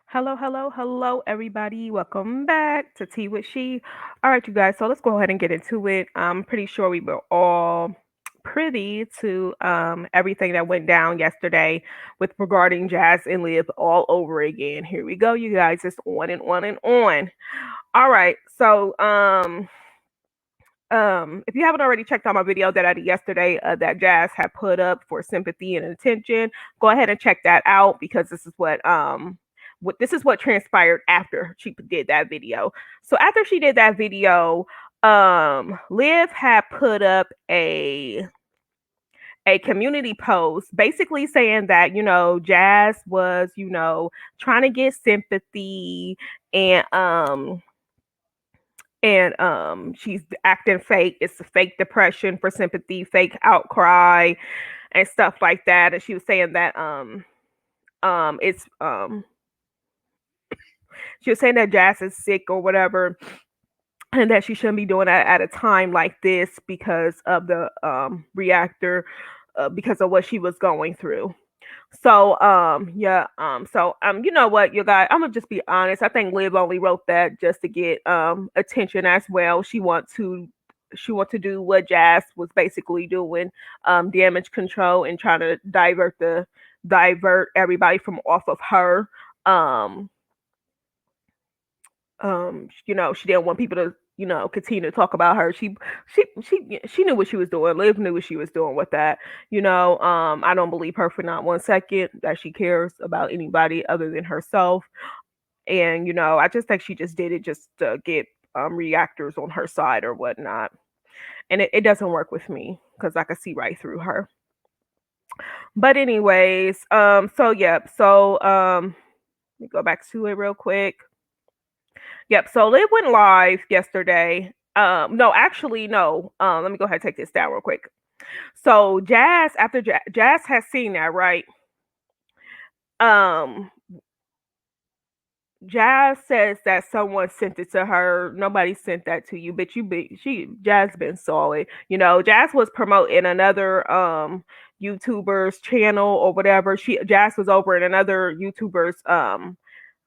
Hello, hello, hello, everybody. Welcome back to Tea with She. All right, you guys. So let's go ahead and get into it. I'm pretty sure we were all privy to everything that went down yesterday with regarding Jazz and Liv all over again. Here we go, you guys. It's on and on and on. All right. If you haven't already checked out my video that I did yesterday that Jazz had put up for sympathy and attention, go ahead and check that out because this is what transpired after she did that video. So after she did that video, Liv had put up a community post basically saying that Jazz was trying to get sympathy and she's acting fake. It's a fake depression for sympathy, fake outcry, and stuff like that. And she was saying that it's she was saying that Jazz is sick or whatever, and that she shouldn't be doing that at a time like this because of the reactor, because of what she was going through. So yeah, you know what, you guys, I'm gonna just be honest. I think Liv only wrote that just to get attention as well. She want to do what Jazz was basically doing, damage control and trying to divert everybody from off of her. Um she didn't want people to continue to talk about her. She knew what she was doing. Liv knew what she was doing with that. I don't believe her for not 1 second that she cares about anybody other than herself. And I just think she just did it just to get reactors on her side or whatnot. And it doesn't work with me because I can see right through her. But anyways, let me go back to it real quick. Yep. So Liv went live yesterday. No, actually, no. Let me go ahead and take this down real quick. So Jazz, after Jazz has seen that, right? Um, Jazz says that someone sent it to her. Nobody sent that to you, but Jazz been solid. Jazz was promoting another YouTuber's channel or whatever. Jazz was over in another YouTuber's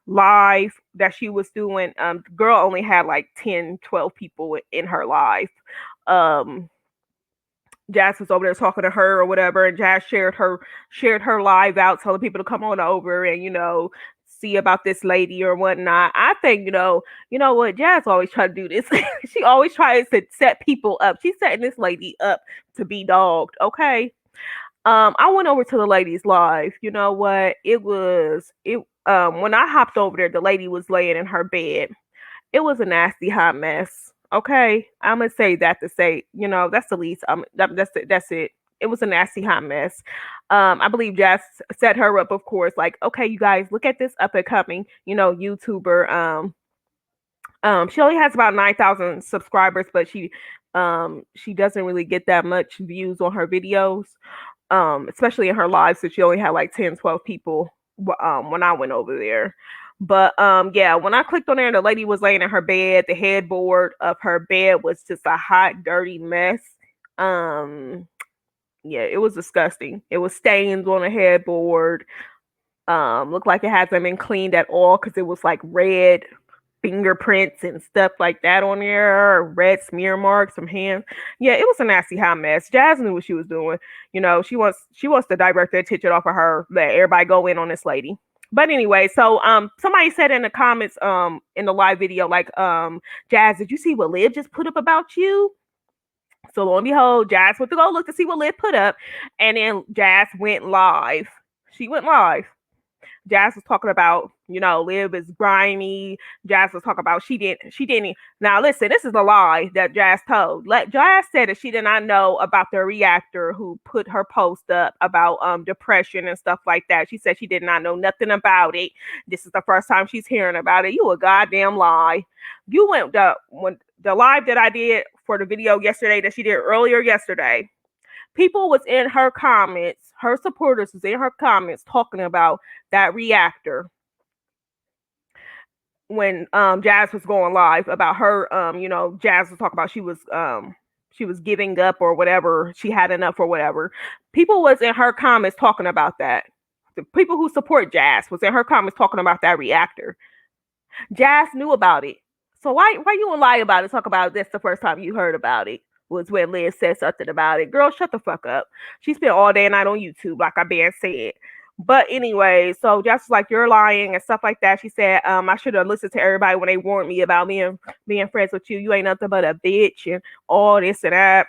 live that she was doing. The girl only had like 10, 12 people in her live. um Jazz was over there talking to her or whatever, and Jazz shared her live out, telling people to come on over and see about this lady or whatnot. I think what, Jazz always try to do this. She always tries to set people up. She's setting this lady up to be dogged. Okay. I went over to the ladies live. You know what? It when I hopped over there, the lady was laying in her bed. It was a nasty hot mess. Okay, I'm gonna say that to say, that's the least. That's it. That's it. It was a nasty hot mess. I believe Jazz set her up, of course. Like, okay, you guys, look at this up and coming, YouTuber. She only has about 9,000 subscribers, but she doesn't really get that much views on her videos, especially in her live. So she only had like 10, 12 people when I went over there. But yeah, when I clicked on there, the lady was laying in her bed. The headboard of her bed was just a hot, dirty mess. Um, yeah, it was disgusting. It was stains on the headboard. Looked like it hasn't been cleaned at all because it was like red fingerprints and stuff like that on there, red smear marks from hands. Yeah, it was a nasty hot mess. Jazz knew what she was doing. She wants to divert the attention off of her, let everybody go in on this lady. But anyway, so somebody said in the comments in the live video, like, Jazz, did you see what Liv just put up about you? So lo and behold, Jazz went to go look to see what Liv put up, and then Jazz went live. She went live. Jazz was talking about, Liv is grimy. Jazz was talking about she didn't. Now listen, this is a lie that Jazz told. Jazz said that she did not know about the reactor who put her post up about depression and stuff like that. She said she did not know nothing about it. This is the first time she's hearing about it. You a goddamn lie. You went the live that I did for the video yesterday that she did earlier yesterday. People was in her comments, her supporters was in her comments talking about that reactor when Jazz was going live about her. Jazz was talking about she was giving up or whatever, she had enough or whatever. People was in her comments talking about that. the people who support Jazz was in her comments talking about that reactor. Jazz knew about it. So why you gonna lie about it? Talk about this the first time you heard about it was when Liz said something about it. Girl, shut the fuck up. She spent all day and night on YouTube, like I been said. But anyway, so just like you're lying and stuff like that. She said, I should have listened to everybody when they warned me about being friends with you. You ain't nothing but a bitch and all this and that.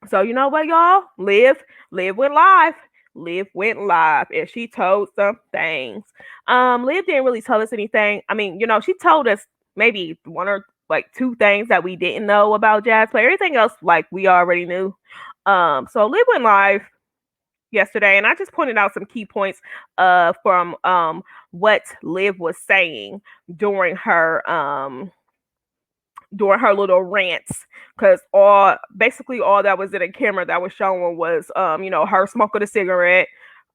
So you know what, y'all? Liv went live. Liv went live and she told some things. Liv didn't really tell us anything. I mean, she told us maybe one or like two things that we didn't know about Jazz, but everything else like we already knew. So Liv went live yesterday and I just pointed out some key points from what Liv was saying during her little rants, because basically all that was in the camera that was showing was her smoking a cigarette,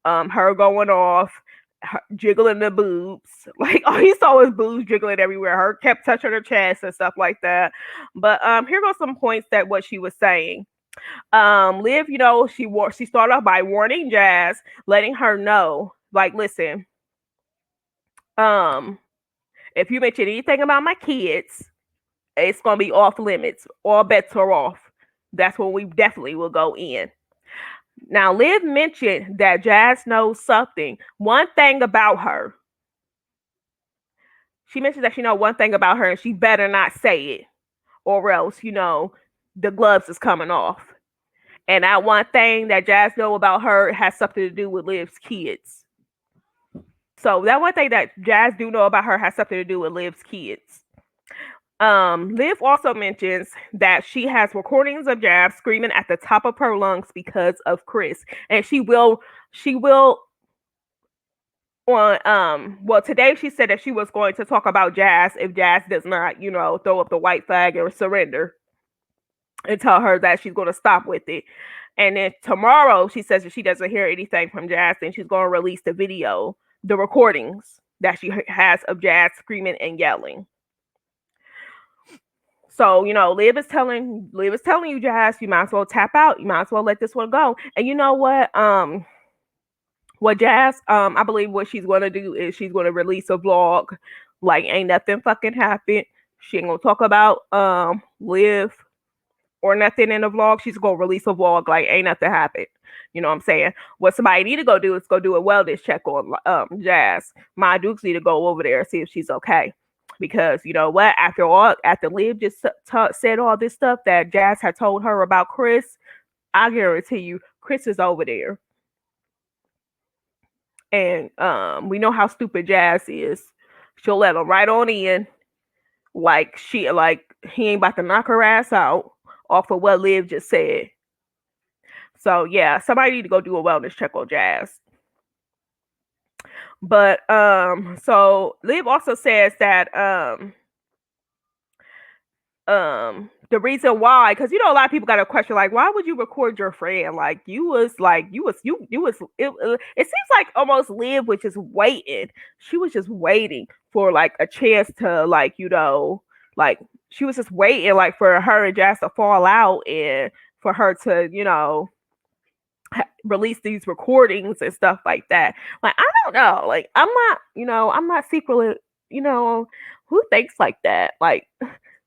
her going off, her jiggling the boobs, like all you saw was boobs jiggling everywhere. Her kept touching her chest and stuff like that. But here goes some points that what she was saying. Liv, she started off by warning Jazz, letting her know, like, listen, if you mention anything about my kids, it's gonna be off limits. All bets are off. That's when we definitely will go in. Now, Liv mentioned that Jazz knows something, one thing about her. She mentioned that she know one thing about her, and she better not say it, or else the gloves is coming off. And that one thing that Jazz know about her has something to do with Liv's kids. So that one thing that Jazz do know about her has something to do with Liv's kids. Liv also mentions that she has recordings of Jazz screaming at the top of her lungs because of Chris, and she will well, today she said that she was going to talk about Jazz if Jazz does not throw up the white flag or surrender, and tell her that she's going to stop with it. And then tomorrow she says if she doesn't hear anything from Jazz, then she's going to release the recordings that she has of Jazz screaming and yelling. So, Liv is telling you, Jazz, you might as well tap out. You might as well let this one go. And you know what? What Jazz, I believe what she's gonna do is she's gonna release a vlog, like ain't nothing fucking happened. She ain't gonna talk about Liv or nothing in the vlog. She's gonna release a vlog like ain't nothing happened. You know what I'm saying? What somebody need to go do is go do a wellness check on Jazz. My Dukes need to go over there and see if she's okay. Because you know what? After Liv just said all this stuff that Jazz had told her about Chris, I guarantee you, Chris is over there. And we know how stupid Jazz is. She'll let him right on in, like he ain't about to knock her ass out off of what Liv just said. So yeah, somebody need to go do a wellness check on Jazz. But so Liv also says that the reason why, because a lot of people got a question like, why would you record your friend? Like it seems like almost Liv was just waiting. She was just waiting for like a chance to like she was just waiting like for her and Jazz to fall out and for her to release these recordings and stuff like that. Like I don't know, like I'm not secretly, who thinks like that? Like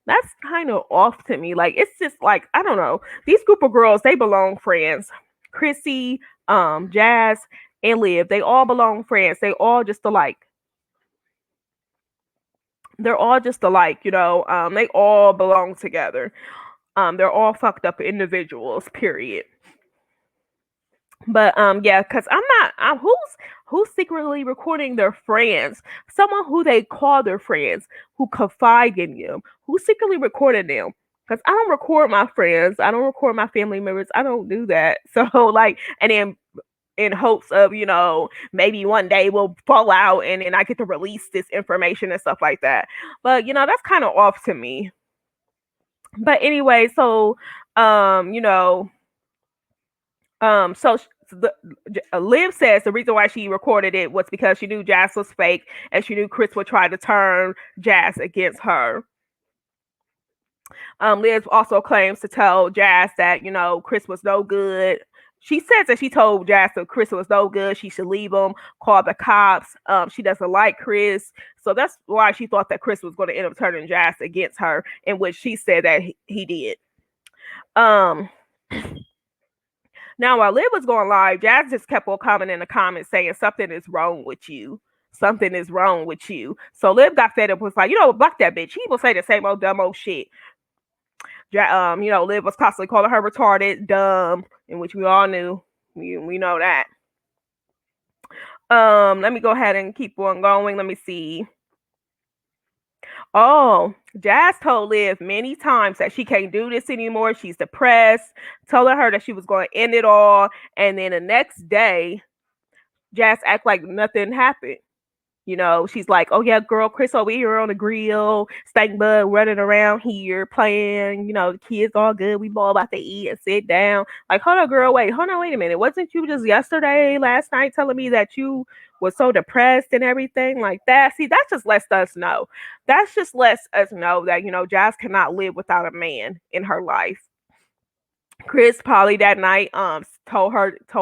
that's kind of off to me. Like it's just like I don't know. These group of girls, they belong friends. Chrissy, Jazz, and Liv, they all belong friends. They all just alike. They're all just alike, they all belong together. They're all fucked up individuals, period. But yeah, because who's secretly recording their friends? Someone who they call their friends, who confide in them, who secretly recorded them. Because I don't record my friends, I don't record my family members, I don't do that. So like, and then in hopes of maybe one day we'll fall out and then I get to release this information and stuff like that. But that's kind of off to me. But anyway, so so Liv says the reason why she recorded it was because she knew Jazz was fake and she knew Chris would try to turn Jazz against her. Liv also claims to tell Jazz that Chris was no good She says that she told Jazz that Chris was no good. She should leave him, call the cops. She doesn't like Chris. So that's why she thought that Chris was going to end up turning Jazz against her, in which she said that he did. Um, Now, while Liv was going live, Jazz just kept on commenting in the comments saying something is wrong with you. Something is wrong with you. So Liv got fed up, was like, block that bitch. He will say the same old dumb old shit. Liv was constantly calling her retarded, dumb, in which we all knew. We know that. Let me go ahead and keep on going. Let me see. Oh, Jazz told Liv many times that she can't do this anymore. She's depressed, telling her that she was going to end it all. And then the next day, Jazz act like nothing happened. She's like, oh yeah, girl, Chris over here on the grill, stank bud running around here playing, the kids all good. We all about to eat and sit down. Like, hold on, girl, wait a minute. Wasn't you just last night telling me that you was so depressed and everything like that? See, that just lets us know. That just lets us know that, Jazz cannot live without a man in her life. Chris probably that night told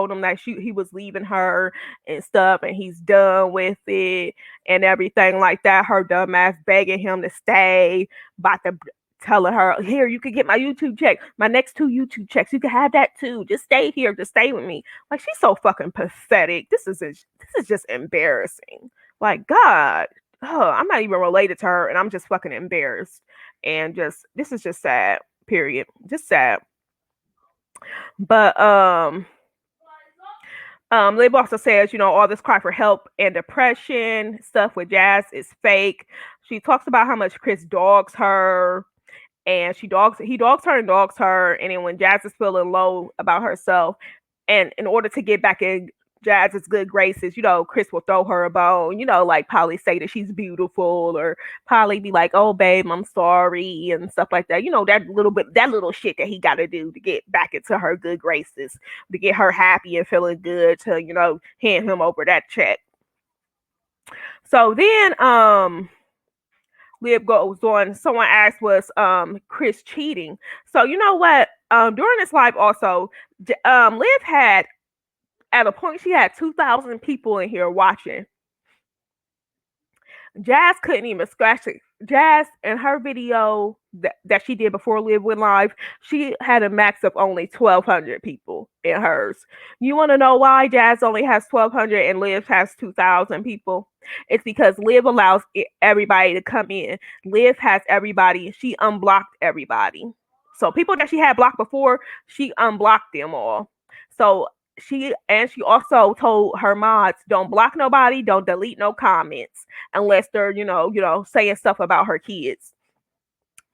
him that he was leaving her and stuff, and he's done with it and everything like that. Her dumb ass begging him to stay, about to telling her, here, you can get my YouTube check, my next 2 YouTube checks, you can have that too, just stay here, just stay with me. Like, she's so fucking pathetic. This is just embarrassing. Like, God, I'm not even related to her, and I'm just fucking embarrassed. And this is just sad, period. Just sad. But Liv also says, all this cry for help and depression stuff with Jazz is fake. She talks about how much Chris dogs her, and he dogs her, and then when Jazz is feeling low about herself, and in order to get back in Jazz's good graces, Chris will throw her a bone, like Polly say that she's beautiful, or Polly be like, oh babe, I'm sorry, and stuff like that. That little shit that he got to do to get back into her good graces, to get her happy and feeling good, to hand him over that check. So then Liv goes on. Someone asked, was Chris cheating? So you know what? During this live also, Liv had, at a point, she had 2,000 people in here watching. Jazz couldn't even scratch it. Jazz, in her video that she did before Liv went live, she had a max of only 1,200 people in hers. You want to know why Jazz only has 1,200 and Liv has 2,000 people? It's because Liv allows everybody to come in. Liv has everybody. She unblocked everybody. So people that she had blocked before, she unblocked them all. So she also told her mods, don't block nobody, don't delete no comments unless they're saying stuff about her kids,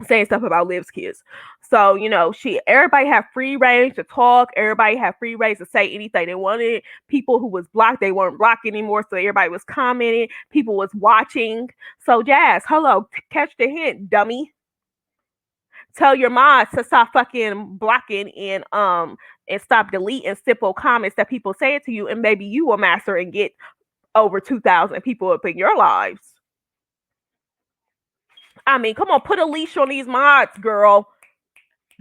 saying stuff about Liv's kids. So everybody have free range to talk, everybody have free range to say anything they wanted. People who was blocked, they weren't blocked anymore, so everybody was commenting, people was watching. So Jazz, hello, catch the hint, dummy. Tell your mods to stop fucking blocking and stop deleting simple comments that people say to you, and maybe you will master and get over 2,000 people up in your lives. I mean, come on, put a leash on these mods, girl.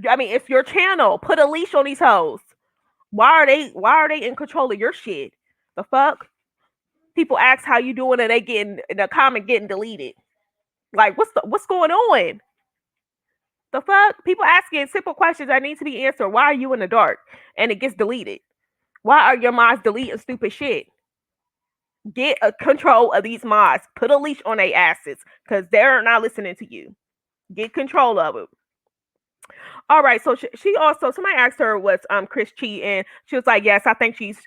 I mean, it's your channel. Put a leash on these hoes. Why are they in control of your shit? The fuck? People ask how you doing and they getting the comment getting deleted. Like, what's going on? The fuck? People asking simple questions that need to be answered. Why are you in the dark? And it gets deleted. Why are your mods deleting stupid shit? Get a control of these mods. Put a leash on their asses, because they're not listening to you. Get control of it. All right, so she also, somebody asked her, was Chris cheating? She was like, yes, I think he's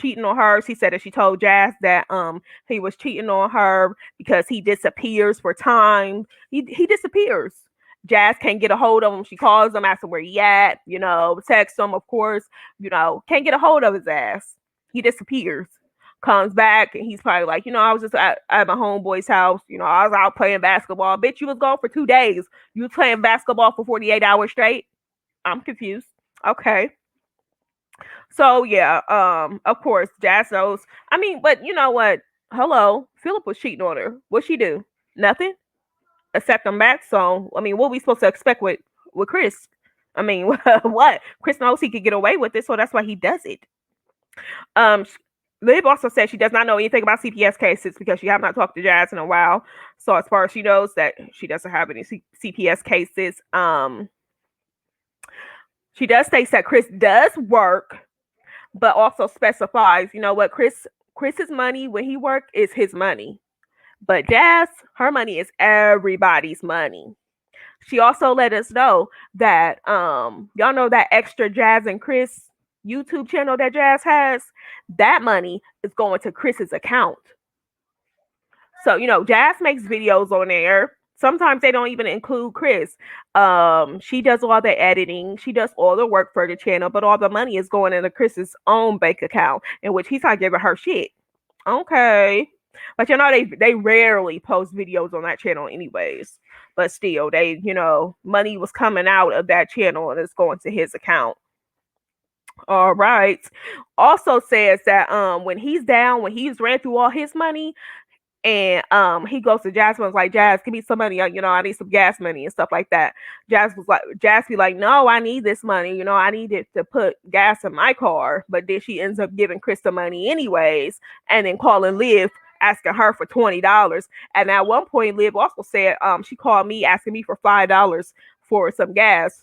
cheating on her. She said that she told Jazz that he was cheating on her because he disappears for time. He disappears. Jazz can't get a hold of him. She calls him, asks him where he at, text him, of course, can't get a hold of his ass. He disappears. Comes back, and he's probably like, I was just at my homeboy's house. I was out playing basketball. Bitch, you was gone for 2 days. You was playing basketball for 48 hours straight? I'm confused. Okay. So, yeah, of course, Jazz knows. I mean, but you know what? Hello, Philip was cheating on her. What'd she do? Nothing? Accept him back. So, I mean, what are we supposed to expect with Chris? I mean, what? Chris knows he could get away with it, so that's why he does it. Um, Liv also said she does not know anything about CPS cases because she have not talked to Jazz in a while. So as far as she knows, that she doesn't have any CPS cases. She does state that Chris does work, but also specifies, you know what, Chris's money when he worked is his money. But Jazz, her money is everybody's money. She also let us know that y'all know that extra Jazz and Chris YouTube channel that Jazz has, that money is going to Chris's account. So, you know, Jazz makes videos on there. Sometimes they don't even include Chris. She does all the editing, she does all the work for the channel, but all the money is going into Chris's own bank account, in which he's not giving her shit. Okay. But you know, they rarely post videos on that channel anyways. But still, they, you know, money was coming out of that channel and it's going to his account. All right. Also says that when he's down, when he's ran through all his money, and he goes to Jasmine's like, Jazz, give me some money, you know, I need some gas money and stuff like that. Jazz be like, no, I need this money, you know, I need it to put gas in my car. But then she ends up giving Chris the money anyways, and then calling Liv asking her for $20. And at one point Liv also said she called me asking me for $5 for some gas.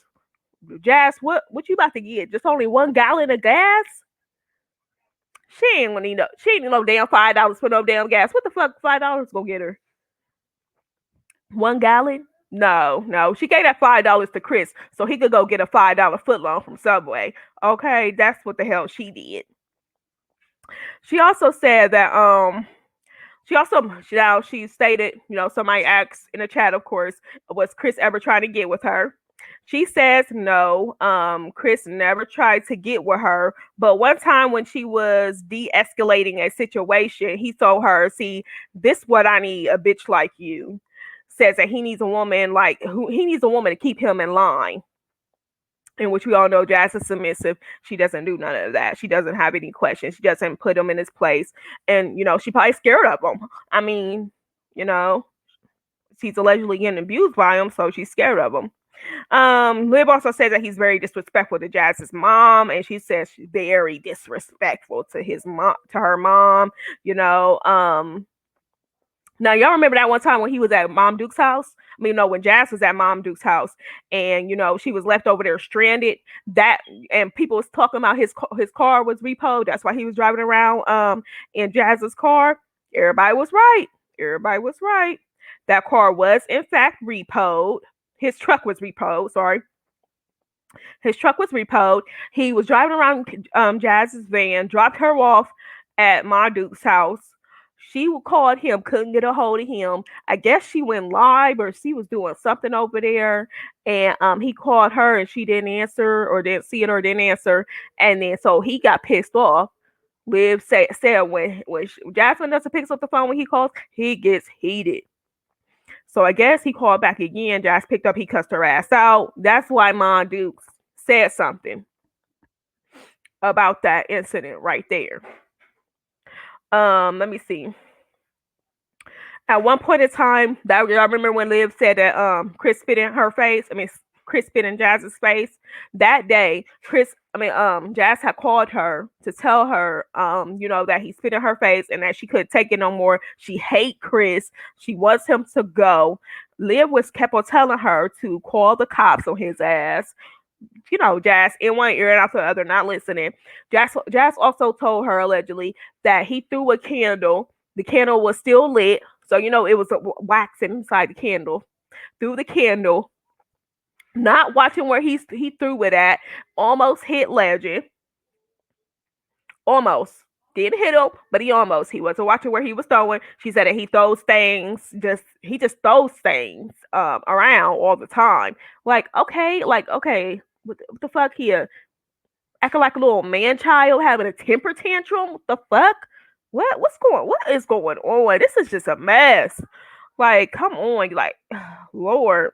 Jazz, what you about to get? Just only 1 gallon of gas? She ain't gonna need no. She ain't need no damn $5 for no damn gas. What the fuck, $5 gonna get her? 1 gallon? No. She gave that $5 to Chris so he could go get a $5 footlong from Subway. Okay, that's what the hell she did. She also said that she stated, you know, somebody asked in the chat, of course, was Chris ever trying to get with her? She says no. Chris never tried to get with her, but one time when she was de-escalating a situation, he told her, "See, this what I need, a bitch like you." Says that he needs a woman he needs a woman to keep him in line. In which we all know Jazz is submissive. She doesn't do none of that. She doesn't have any questions. She doesn't put him in his place. And, you know, she probably scared of him. I mean, you know, she's allegedly getting abused by him, so she's scared of him. Liv also says that he's very disrespectful to Jazz's mom, and she says she's very disrespectful to her mom. You know, now y'all remember that one time when he was at Mom Duke's house? I mean, no, when Jazz was at Mom Duke's house, and you know she was left over there stranded. And people was talking about his car was repoed. That's why he was driving around in Jazz's car. Everybody was right. That car was in fact repoed. His truck was repoed. Sorry. His truck was repoed. He was driving around Jazz's van, dropped her off at Ma Duke's house. She called him, couldn't get a hold of him. I guess she went live or she was doing something over there. And he called her and she didn't answer or didn't see it or didn't answer. And then so he got pissed off. Liv said when Jasmine doesn't pick up the phone when he calls, he gets heated. So I guess he called back again. Jazz picked up. He cussed her ass out. That's why Mom Dukes said something about that incident right there. Let me see. At one point in time, that I remember when Liv said that Chris spit in her face. I mean, Chris spit in Jazz's face. That day, Jazz had called her to tell her, you know, that he spit in her face and that she couldn't take it no more. She hate Chris. She wants him to go. Liv kept on telling her to call the cops on his ass. You know, Jazz in one ear and out the other, not listening. Jazz also told her allegedly that he threw a candle. The candle was still lit, so you know it was wax inside the candle. Threw the candle. Not watching where he threw it at. Almost hit Legend. Almost. Didn't hit him, but he almost. He wasn't watching where he was throwing. She said that he throws things. He just throws things around all the time. Like, okay. What the fuck here? Acting like a little man child having a temper tantrum. What the fuck? What is going on? This is just a mess. Like, come on. Like, Lord.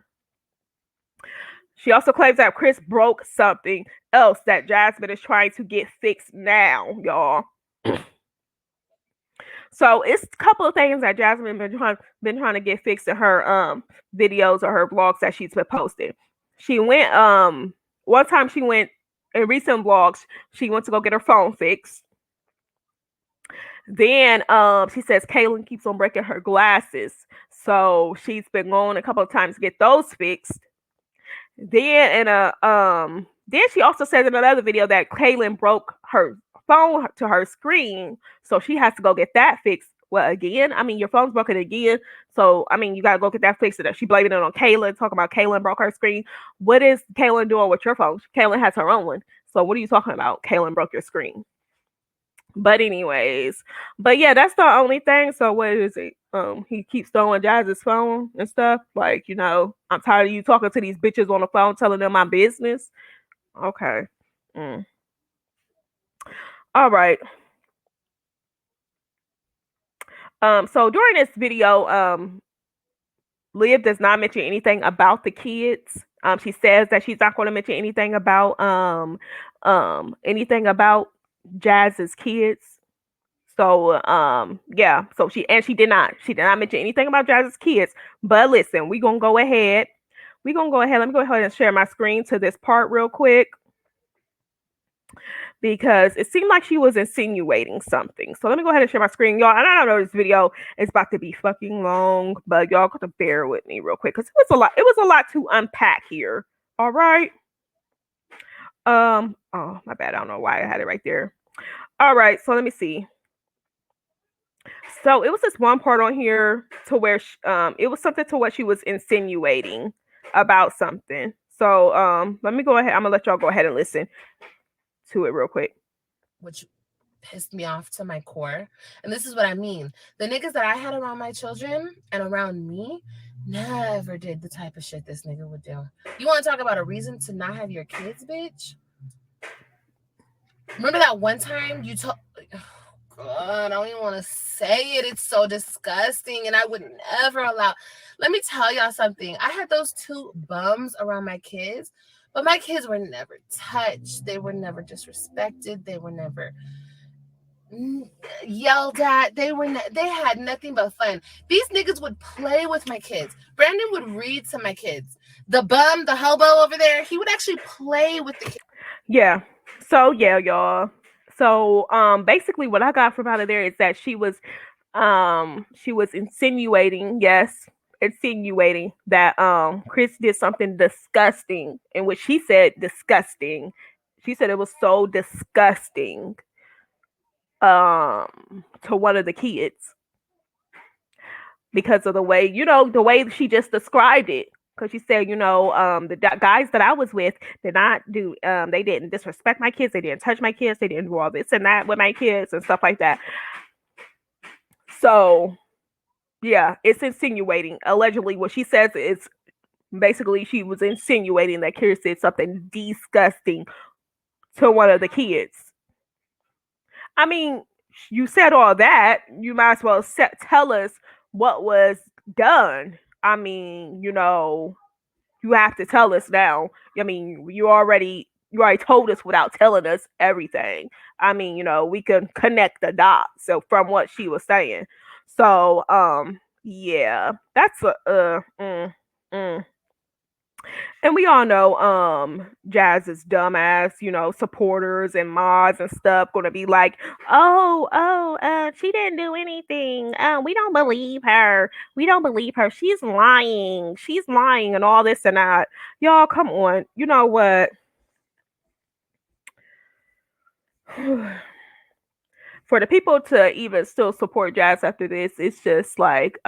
She also claims that Chris broke something else that Jasmine is trying to get fixed now, y'all. So it's a couple of things that Jasmine been trying to get fixed in her videos or her vlogs that she's been posting. She went one time she went in recent vlogs, she went to go get her phone fixed. Then she says Kaylin keeps on breaking her glasses. So she's been going a couple of times to get those fixed. Then she also says in another video that Kaylin broke her phone to her screen, so she has to go get that fixed. Well, again, I mean, your phone's broken again, so I mean, you gotta go get that fixed. She blaming it on Kaylin, talking about Kaylin broke her screen. What is Kaylin doing with your phone? Kaylin has her own one, so what are you talking about? Kaylin broke your screen. But anyways, but yeah, that's the only thing. So what is it? He keeps throwing Jazz's phone and stuff. Like, I'm tired of you talking to these bitches on the phone, telling them my business. Okay. All right. So during this video, Liv does not mention anything about the kids. She says that she's not going to mention anything about Jazz's kids. So yeah, so she did not mention anything about Jazz's kids. But listen, we're gonna go ahead. Let me go ahead and share my screen to this part real quick, because it seemed like she was insinuating something. So let me go ahead and share my screen, y'all. And I don't know, this video is about to be fucking long, but y'all got to bear with me real quick, because it was a lot to unpack here. All right. Oh my bad, I don't know why I had it right there. All right, so let me see. So it was this one part on here to where it was something to what she was insinuating about something. So let me go ahead. I'm gonna let y'all go ahead and listen to it real quick. Which pissed me off to my core. And this is what I mean. The niggas that I had around my children and around me never did the type of shit this nigga would do. You want to talk about a reason to not have your kids, bitch? Remember that one time you told... God, I don't even want to say it. It's so disgusting, and I would never allow... Let me tell y'all something. I had those two bums around my kids, but my kids were never touched. They were never disrespected. They were never yelled at. They had nothing but fun. These niggas would play with my kids. Brandon would read to my kids. The bum, the hobo over there, he would actually play with the kids. Yeah. So yeah, y'all. So basically what I got from out of there is that she was insinuating that Chris did something disgusting, in which she said disgusting. She said it was so disgusting to one of the kids, because of the way she just described it. Because she said, the guys that I was with did not do, they didn't disrespect my kids, they didn't touch my kids, they didn't do all this and that with my kids and stuff like that. So, yeah, it's insinuating. Allegedly, what she says is basically she was insinuating that Chris did something disgusting to one of the kids. I mean, you said all that, you might as well tell us what was done. I mean, you have to tell us now. I mean, you already told us without telling us everything. I mean, we can connect the dots. So from what she was saying. So, yeah, that's and we all know Jazz's dumbass, supporters and mods and stuff gonna be like, she didn't do anything. We don't believe her. She's lying. And all this and that. Y'all, come on. You know what? For the people to even still support Jazz after this, it's just like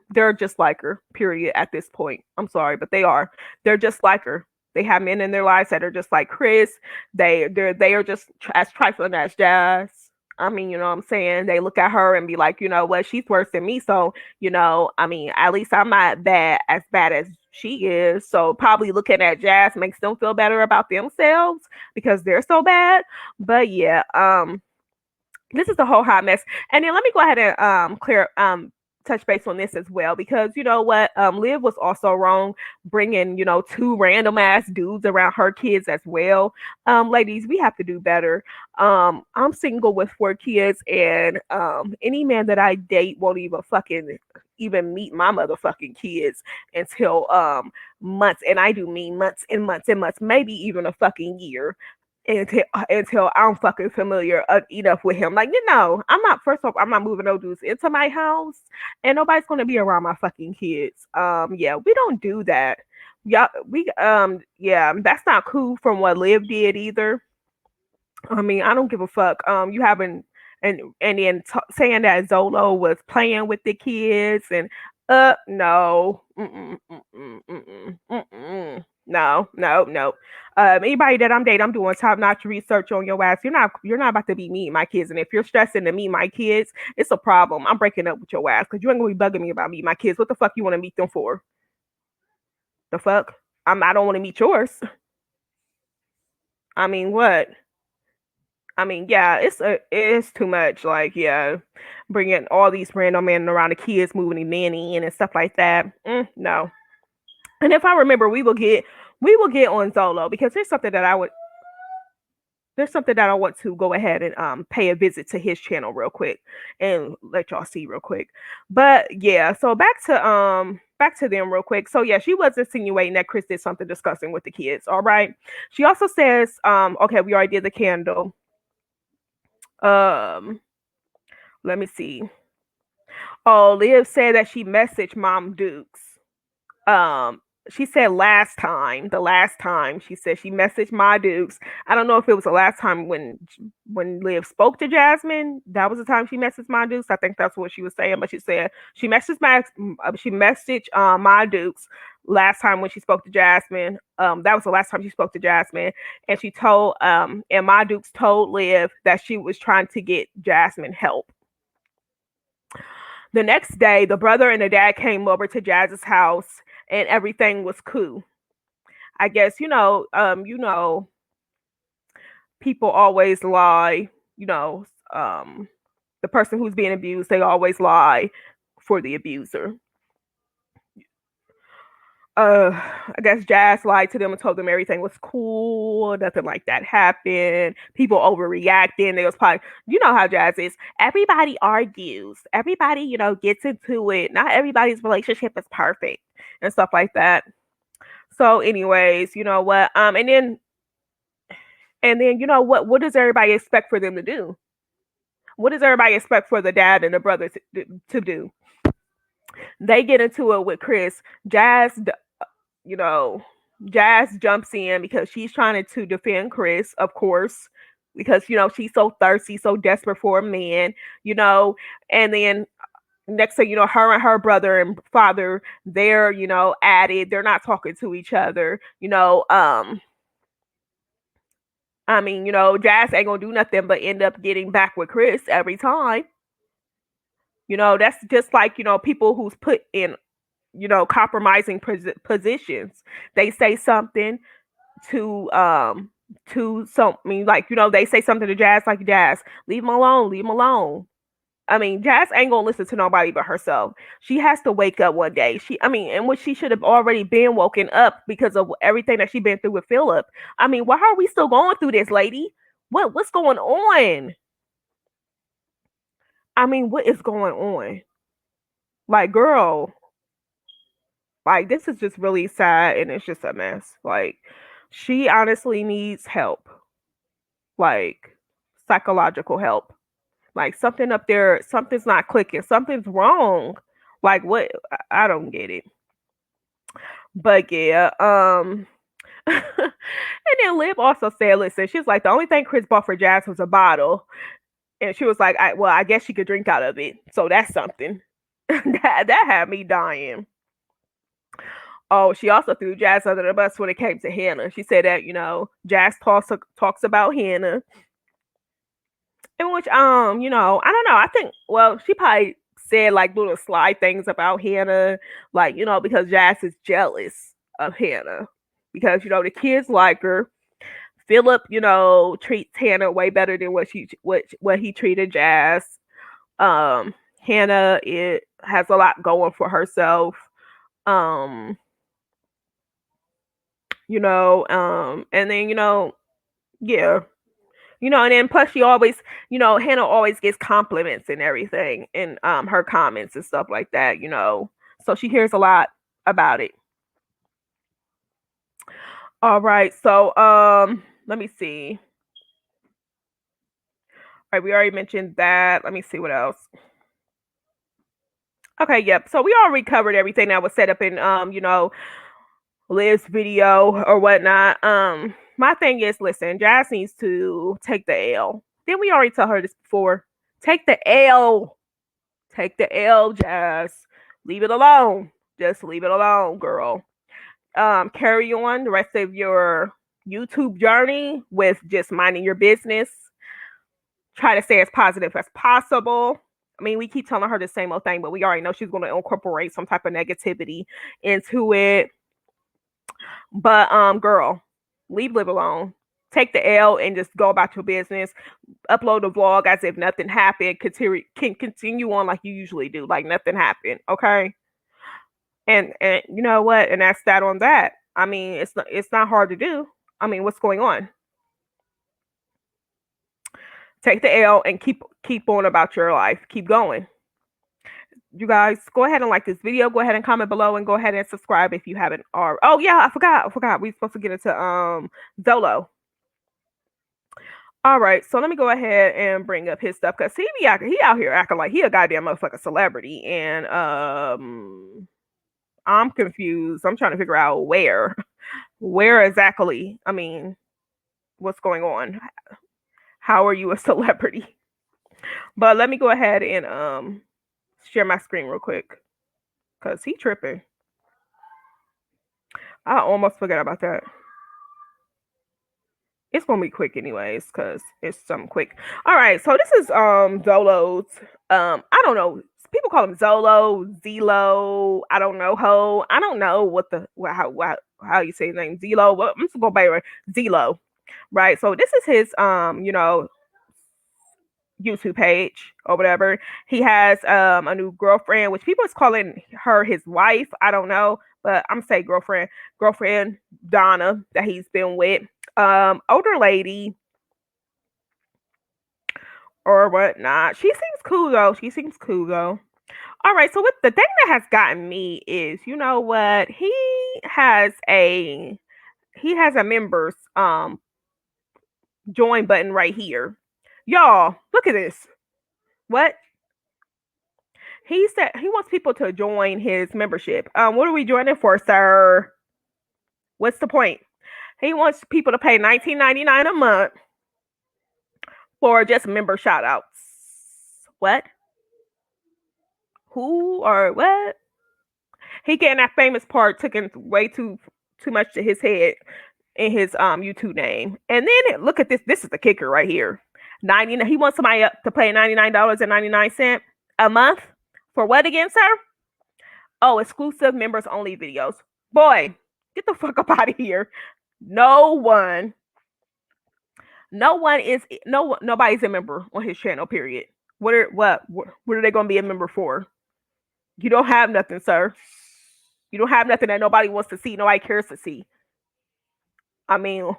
they're just like her, period, at this point. I'm sorry, but they are. They're just like her. They have men in their lives that are just like Chris. They are just as trifling as Jazz. I mean, you know what I'm saying? They look at her and be like, you know what, she's worse than me. So, I mean, at least I'm not as bad as she is. So probably looking at Jazz makes them feel better about themselves because they're so bad. But yeah, this is a whole hot mess. And then let me go ahead and touch base on this as well, because you know what, Liv was also wrong bringing, two random ass dudes around her kids as well. Ladies, we have to do better. I'm single with 4 kids, and any man that I date won't even meet my motherfucking kids until months, and I do mean months and months and months, maybe even a fucking year, until I'm fucking familiar enough with him. Like, I'm not. First off, I'm not moving no dudes into my house, and nobody's gonna be around my fucking kids. Yeah, we don't do that. Yeah, yeah, that's not cool from what Liv did either. I mean, I don't give a fuck. You haven't, and then saying that Zolo was playing with the kids, and no, no, no, no. Anybody that I'm dating, I'm doing top notch research on your ass. You're not about to be meeting my kids, and if you're stressing to meet my kids, it's a problem. I'm breaking up with your ass because you ain't gonna be bugging me about meeting my kids. What the fuck you want to meet them for? The fuck? I don't want to meet yours. I mean, what? I mean, yeah, it's too much. Like, yeah, bringing all these random men around the kids, moving the nanny in and stuff like that. No. And if I remember, we will get on Zolo, because there's something that I want to go ahead and pay a visit to his channel real quick and let y'all see real quick. But yeah, so back to them real quick. So yeah, she was insinuating that Chris did something disgusting with the kids. All right. She also says, okay, we already did the candle. Um, Let me see. Oh, Liv said that she messaged Mom Dukes. Um, she said the last time she said she messaged my Dukes. I don't know if it was the last time when Liv spoke to Jasmine. That was the time she messaged my Dukes. I think that's what she was saying. But she said she messaged my Dukes last time when she spoke to Jasmine. That was the last time she spoke to Jasmine, and and my Dukes told Liv that she was trying to get Jasmine help. The next day, the brother and the dad came over to Jazz's house, and everything was cool. I guess people always lie. You know, the person who's being abused, they always lie for the abuser. I guess Jazz lied to them and told them everything was cool, nothing like that happened. People overreacting. They was probably, you know how Jazz is. Everybody argues. Everybody, gets into it. Not everybody's relationship is perfect and stuff like that. So, anyways, you know what? And then you know what? What does everybody expect for them to do? What does everybody expect for the dad and the brother to do? They get into it with Chris. You know, Jazz jumps in because she's trying to defend Chris, of course, because she's so thirsty, so desperate for a man, you know, and then next thing you know, her and her brother and father, they're at it. They're not talking to each other, I mean, Jazz ain't gonna do nothing but end up getting back with Chris every time. That's just like people who's put in compromising positions. They say something to something, like they say something to Jazz, like, Jazz, leave him alone, leave him alone. I mean, Jazz ain't gonna listen to nobody but herself. She has to wake up one day. And which she should have already been woken up because of everything that she been through with Philip. I mean, why are we still going through this, lady? What's going on? I mean, what is going on? Like, girl, like, this is just really sad, and it's just a mess. Like, she honestly needs help, like psychological help. Like, something up there, something's not clicking, something's wrong. Like, what? I don't get it. But yeah, and then Liv also said, listen, she's like, the only thing Chris bought for Jazz was a bottle. And she was like, I guess she could drink out of it. So that's something. that had me dying. Oh, she also threw Jazz under the bus when it came to Hannah. She said that, Jazz talks about Hannah. In which, I don't know. I think, well, she probably said like little sly things about Hannah, like, because Jazz is jealous of Hannah. Because, the kids like her. Philip, treats Hannah way better than what he treated Jazz. Hannah is has a lot going for herself. Um, and then yeah, and then plus she always, Hannah always gets compliments and everything in her comments and stuff like that. So she hears a lot about it. All right, so let me see. All right, we already mentioned that. Let me see what else. Okay, yep. So we already covered everything that was set up in Liv's video or whatnot. My thing is, listen, Jazz needs to take the L. Didn't we already tell her this before? Take the L. Take the L, Jazz. Leave it alone. Just leave it alone, girl. Carry on the rest of your YouTube journey with just minding your business. Try to stay as positive as possible. I mean, we keep telling her the same old thing, but we already know she's going to incorporate some type of negativity into it. But girl, leave Liv alone. Take the L and just go about your business. Upload a vlog as if nothing happened. Continue on like you usually do, like nothing happened. Okay. And you know what? And that's that on that. I mean, it's not hard to do. I mean, what's going on? Take the L and keep on about your life. Keep going. You guys go ahead and like this video. Go ahead and comment below and go ahead and subscribe if you haven't already. Oh yeah, I forgot. We're supposed to get into Zee-Lo. All right, so let me go ahead and bring up his stuff because he out here acting like he a goddamn motherfucking celebrity, and I'm confused. I'm trying to figure out where exactly. I mean, what's going on? How are you a celebrity? But let me go ahead and share my screen real quick because he tripping. I almost forgot about that. It's gonna be quick anyways, cause it's something quick. All right, so this is Zee-Lo's. I don't know. People call him Zee-Lo. I don't know I don't know how you say his name. Zee-Lo. Well, I'm just gonna go by Zee-Lo. Right. So this is his YouTube page or whatever. He has a new girlfriend, which people is calling her his wife. I don't know, but I'm say girlfriend Donna that he's been with. Older lady or whatnot. She seems cool though. All right, so what the thing that has gotten me is, you know what? He has a members join button right here. Y'all, look at this. What? He said he wants people to join his membership. What are we joining for, sir? What's the point? He wants people to pay $19.99 a month for just member shout outs. What? Who or what? He getting that famous part taken way too much to his head in his YouTube name. And then look at this. This is the kicker right here. He wants somebody up to pay $99.99 a month for what again, sir? Oh, exclusive members only videos. Boy, get the fuck up out of here. Nobody's a member on his channel, period. What are they gonna be a member for? You don't have nothing, sir. You don't have nothing that nobody wants to see, nobody cares to see. I mean,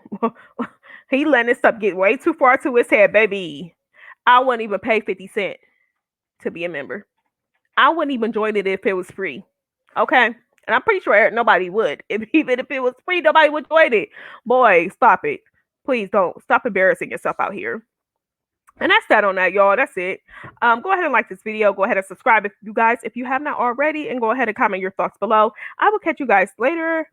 he letting this stuff get way too far to his head, baby. I wouldn't even pay 50 cents to be a member. I wouldn't even join it if it was free. Okay? And I'm pretty sure nobody would. Even if it was free, nobody would join it. Boy, stop it. Please don't. Stop embarrassing yourself out here. And that's that on that, y'all. That's it. Go ahead and like this video. Go ahead and subscribe if you have not already. And go ahead and comment your thoughts below. I will catch you guys later.